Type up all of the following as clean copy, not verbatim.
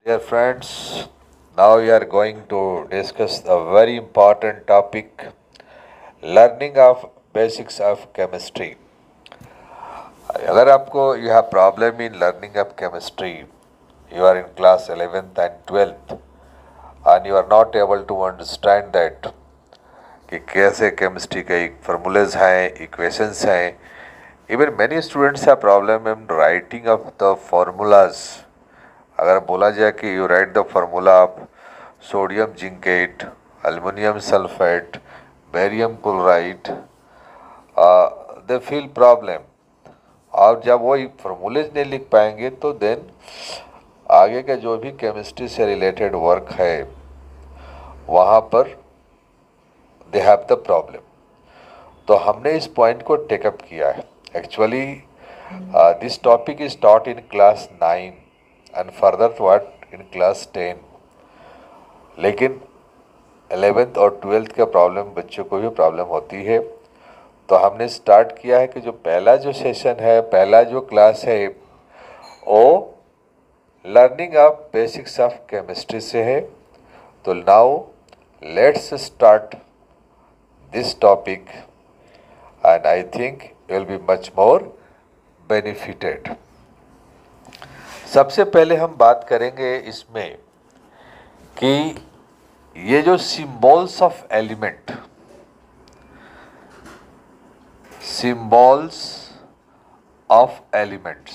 Dear friends, now we are going to discuss a very important topic, learning of basics of chemistry. अगर आपको you have problem in learning of chemistry, you are in class 11th and 12th and you are not able to understand that कि कैसे chemistry के formulas हैं, equations हैं. Even many students have problem in writing of the formulas. अगर बोला जाए कि you right the formula of sodium zincate, aluminium sulphate, barium chloride, they feel problem. और जब वो फार्मूलेज नहीं लिख पाएंगे तो देन आगे के जो भी केमिस्ट्री से रिलेटेड वर्क है वहाँ पर दे हैव द प्रॉब्लम. तो हमने इस पॉइंट को टेकअप किया है. Actually this topic is taught in class 9 and further what in class 10. लेकिन 11th और 12th का प्रॉब्लम बच्चों को भी प्रॉब्लम होती है. तो हमने स्टार्ट किया है कि जो पहला जो सेशन है, पहला जो क्लास है वो learning of basics of chemistry से है. तो now let's start this topic and I think you will be much more benefited. सबसे पहले हम बात करेंगे इसमें कि ये जो symbols of element, symbols of elements,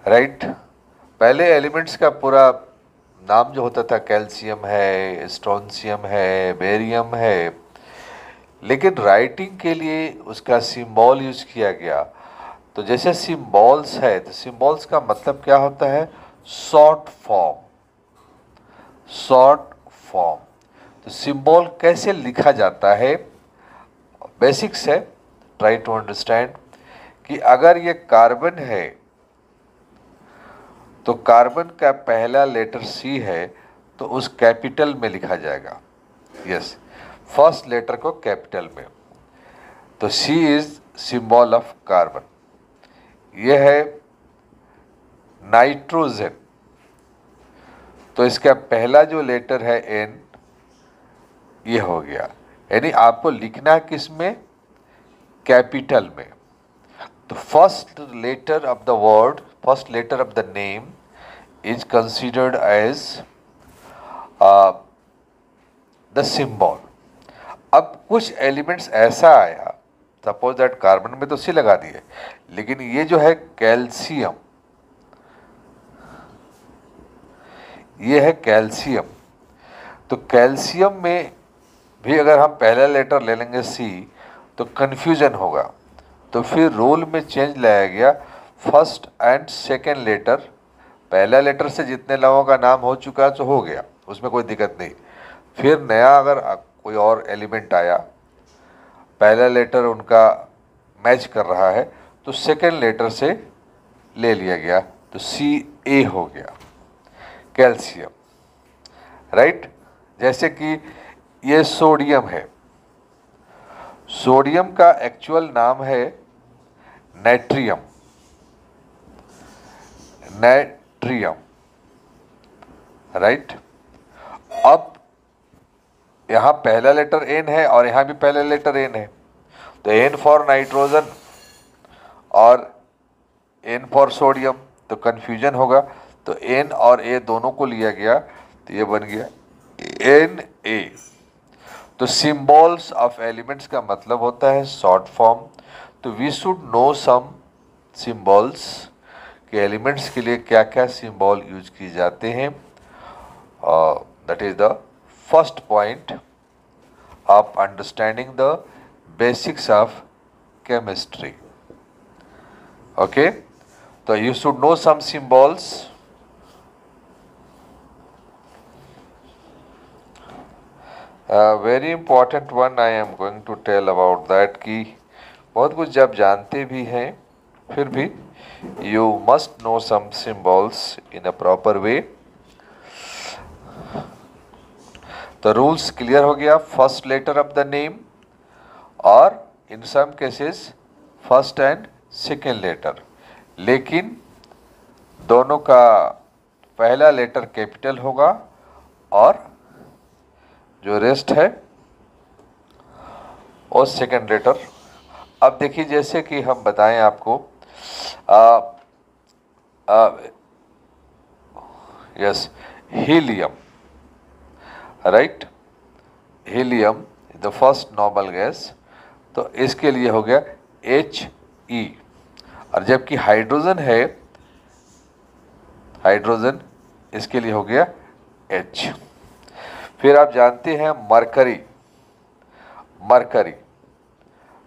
right. पहले एलिमेंट्स का पूरा नाम जो होता था कैल्शियम है, स्ट्रोंशियम है, बेरियम है, लेकिन राइटिंग के लिए उसका सिंबल यूज किया गया. तो जैसे सिंबल्स है तो सिंबल्स का मतलब क्या होता है? Short form, short form. तो सिंबल कैसे लिखा जाता है? बेसिक्स है, ट्राई टू अंडरस्टैंड कि अगर ये कार्बन है तो कार्बन का पहला लेटर सी है तो उस कैपिटल में लिखा जाएगा. यस, फर्स्ट लेटर को कैपिटल में. तो सी इज सिंबल ऑफ कार्बन. यह है नाइट्रोजन, तो इसका पहला जो लेटर है एन, ये हो गया. यानी आपको लिखना किस में? कैपिटल में. तो first letter of the word, first letter of the name is considered as the symbol. अब कुछ एलिमेंट्स ऐसा आया, सपोज दैट कार्बन में तो सी लगा दिए, लेकिन ये जो है कैल्शियम, ये है कैल्शियम. तो कैल्शियम में भी अगर हम पहला लेटर ले लेंगे सी तो कन्फ्यूजन होगा. तो फिर रूल में चेंज लाया गया, फर्स्ट एंड सेकेंड लेटर, पहला लेटर से जितने लोगों का नाम हो चुका तो हो गया, उसमें कोई दिक्कत नहीं. फिर नया अगर कोई और एलिमेंट आया, पहला लेटर उनका मैच कर रहा है तो सेकेंड लेटर से ले लिया गया, तो सी ए हो गया, कैल्शियम, राइट. जैसे कि ये सोडियम है, सोडियम का एक्चुअल नाम है नाइट्रियम, नाइट्रियम, राइट. अब यहाँ पहला लेटर एन है और यहाँ भी पहला लेटर एन है, तो एन फॉर नाइट्रोजन और एन फॉर सोडियम, तो कन्फ्यूजन होगा. तो एन और ए दोनों को लिया गया तो ये बन गया एन ए. तो सिंबल्स ऑफ एलिमेंट्स का मतलब होता है शॉर्ट फॉर्म. तो we should know some symbols के एलिमेंट्स के लिए क्या क्या सिंबल यूज किए जाते हैं. That is the first point of understanding the basics of chemistry. Okay, so you should know some symbols. Very important one I am going to tell about that कि बहुत कुछ जब जानते भी हैं फिर भी you must know some symbols in a proper way. तो रूल्स क्लियर हो गया. First letter of the name और in some cases first and second letter. लेकिन दोनों का पहला लेटर कैपिटल होगा और जो रेस्ट है वो सेकंड लेटर। अब देखिए जैसे कि हम बताएं आपको yes, helium, right, helium the first normal gas, तो इसके लिए हो गया He, और जबकि हाइड्रोजन है, हाइड्रोजन, इसके लिए हो गया H। फिर आप जानते हैं मरकरी, मरकरी,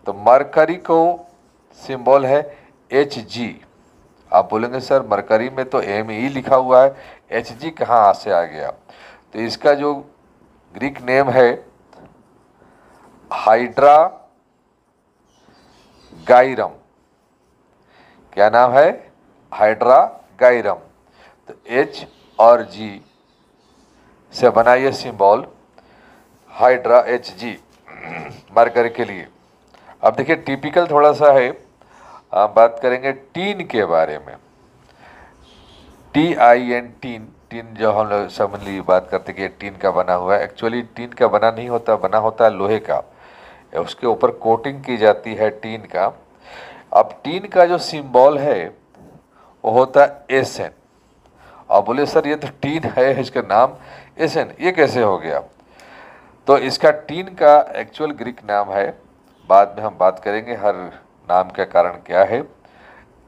तो मरकरी को सिंबल है Hg। आप बोलेंगे सर मरकरी में तो Me लिखा हुआ है, Hg कहाँ से आ गया? तो इसका जो ग्रीक नेम है हाइड्रा गाइरम, क्या नाम है? हाइड्रा गाइरम। तो H और G से बना ये सिंबल हाइड्रा Hg मरकरी के लिए। अब देखिए टिपिकल थोड़ा सा है, हम बात करेंगे टीन के बारे में। TIN, टीन, टीन जो हम लोग समझली बात करते कि टीन का बना हुआ है, एक्चुअली टीन का बना नहीं होता, बना होता है लोहे का, उसके ऊपर कोटिंग की जाती है टीन का। अब टीन का जो सिंबल है वो होता है SN। और बोले सर ये तो टीन है, इसका नाम SN, ये कैसे हो गया? तो इसका टीन का एक्चुअल ग्रीक नाम है, बाद में हम बात करेंगे हर नाम का कारण क्या है,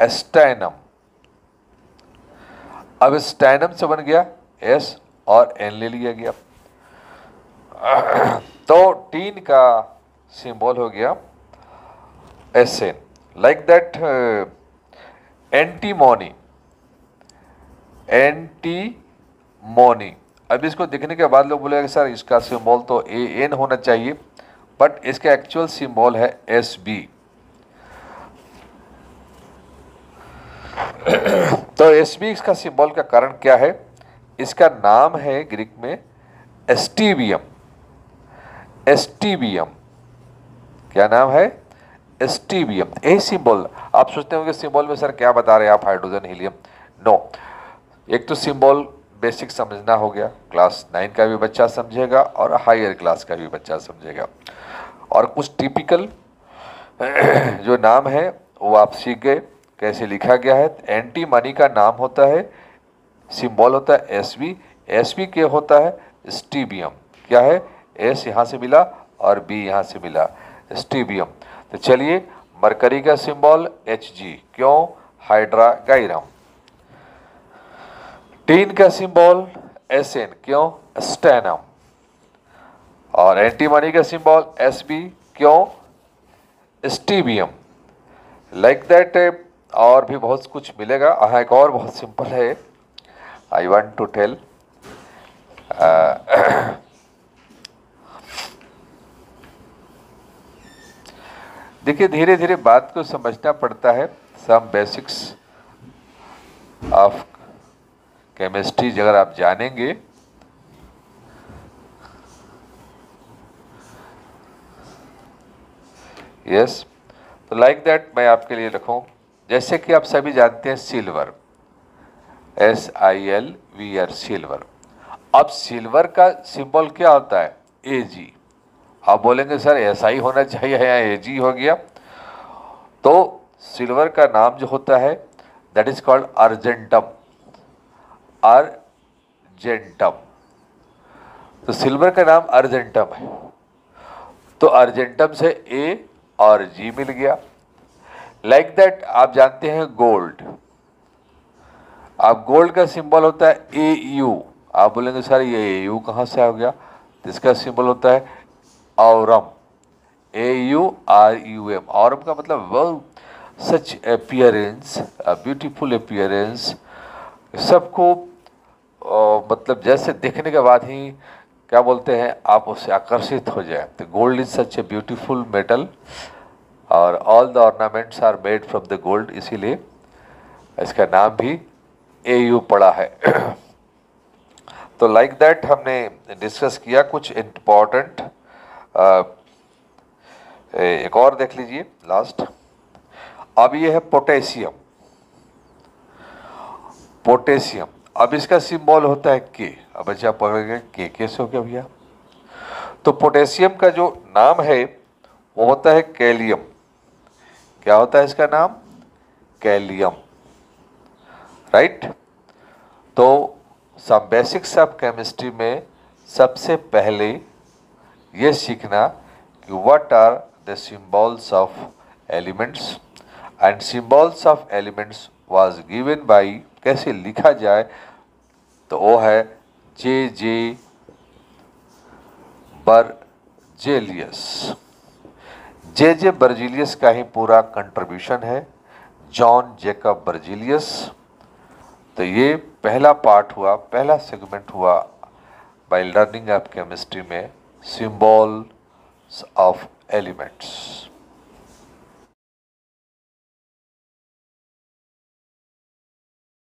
एस्टैनम। अब स्टैनम से बन गया S और N ले लिया गया, तो टीन का सिंबल हो गया SN। Like that antimony, antimony. अब इसको देखने के बाद लोग बोलेगा सर इसका सिंबल तो AN होना चाहिए, बट इसका एक्चुअल सिंबल है SB। तो SB इसका सिंबल का कारण क्या है? इसका नाम है ग्रीक में एस्टीबियम। एस्टीबियम, क्या नाम है? एस्टीबियम। यही सिंबल आप सोचते होंगे सिंबल में सर क्या बता रहे हैं आप, हाइड्रोजन हीलियम? नो, एक तो सिंबल बेसिक समझना हो गया, क्लास 9 का भी बच्चा समझेगा और हायर क्लास का भी बच्चा समझेगा, और कुछ टिपिकल जो नाम है वो आप सीख गए कैसे लिखा गया है। एंटीमनी का नाम होता है, सिंबल होता है SB, SB क्या होता है? स्टीबियम। क्या है? S यहाँ से मिला और B यहाँ से मिला, स्टीबियम। तो चलिए मरकरी का सिंबल Hg, क्यों? हाइड्रा गाइरम। टीन का सिंबल SN, क्यों? स्टैनम। और एंटीमनी का सिंबल SB, क्यों? स्टीबियम। लाइक दैट और भी बहुत कुछ मिलेगा। हाँ, एक और बहुत सिंपल है, आई वांट टू टेल। देखिए धीरे धीरे बात को समझना पड़ता है। सम बेसिक्स ऑफ केमिस्ट्री अगर आप जानेंगे, यस, तो लाइक दैट मैं आपके लिए रखूं, जैसे कि आप सभी जानते हैं सिल्वर, SILVR, सिल्वर। अब सिल्वर का सिंबल क्या होता है? AG। आप बोलेंगे सर SI होना चाहिए, यहाँ AG हो गया। तो सिल्वर का नाम जो होता है that is called argentum, argentum. तो सिल्वर का नाम अर्जेंटम है, तो अर्जेंटम से A और G मिल गया। लाइक दैट आप जानते हैं गोल्ड, अब गोल्ड का सिंबल होता है AU। आप बोलेंगे सर ये AU कहाँ से आ गया? तो इसका सिंबल होता है औरम, AURUM। औरम का मतलब वेल सच अपीयरेंस, ब्यूटीफुल अपीयरेंस, सबको मतलब जैसे देखने के बाद ही क्या बोलते हैं आप उससे आकर्षित हो जाए। तो gold is such a beautiful metal और all the ornaments are made from the gold, इसीलिए इसका नाम भी AU पड़ा है। तो लाइक दैट हमने डिस्कस किया कुछ इम्पॉर्टेंट। एक और देख लीजिए लास्ट। अब ये है पोटेशियम। पोटेशियम, अब इसका सिंबल होता है के। अब बच्चे आप पकड़ गए के कैसे हो गया भैया? तो पोटेशियम का जो नाम है वो होता है कैलियम। क्या होता है इसका नाम? कैलियम, राइट। तो सब बेसिक्स ऑफ केमिस्ट्री में सबसे पहले ये सीखना कि what are the symbols of elements, and symbols of elements was given by, कैसे लिखा जाए, तो वो है जे जे बर्जेलियस। जे जे बर्जीलियस का ही पूरा कंट्रीब्यूशन है, जॉन जेकब बर्जीलियस। तो ये पहला पार्ट हुआ, पहला सेगमेंट हुआ बाय लर्निंग ऑफ केमिस्ट्री में सिंबल्स ऑफ एलिमेंट्स।